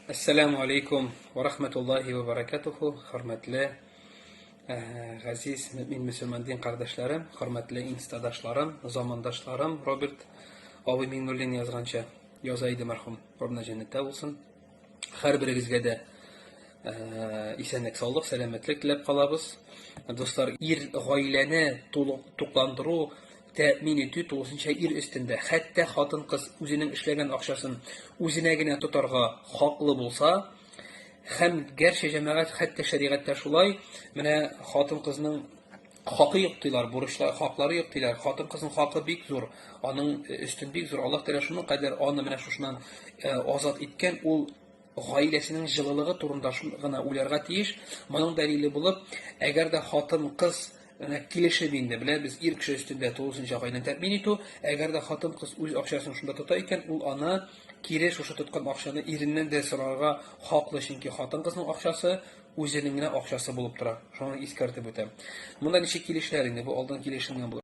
Ассаламу алейкум ва рахматуллахи ва баракатуху. Хөрмәтле газиз мөмин мөселман дин кардәшләрем, хөрмәтле инстадашларым, замандашларым, Роберт абый Миңнуллин язганча, яза иде мәрхүм, раббына җәннәттә булсын. Һәрберегезгә дә исәнлек, саулык, сәламәтлек теләп калабыз. Дуслар, ир гаиләне тукландыру, тәэмин итү тулысынча ир өстендә. Хәтта хатын-кыз үзенең эшләгән акчасын үзенә генә тотарга хаклы булса, һәм гәрчә җәмәгать, хәтта шәригатьтә шулай, менә хатын-кызның хакы юк диләр, бурычлар, хаклары юк диләр. Хатын-кызның хакы бик зур, аның өстен бик зур. Аллаһ Тәгалә шуның кадәр аны менә шушыннан азат иткән, ул гаиләсенең җылылыгы турында гына уйларга тиеш. Моның дәлиле булып, әгәр дә хатын-кыз килешеп инде, белә, без ир кеше өстендә тулысынча гаиләне тәэмин итү, әгәр дә хатын-кыз үз акчасын шунда тота икән, ул аны кире шушы тоткан акчаны иреннән дә сорарга хаклы, чөнки хатын-кызның акчасы үзенең генә акчасы булып тора. Шуны искәртеп үтәм. Монда ничек килешләр инде, бу алдан килешенгән булыр.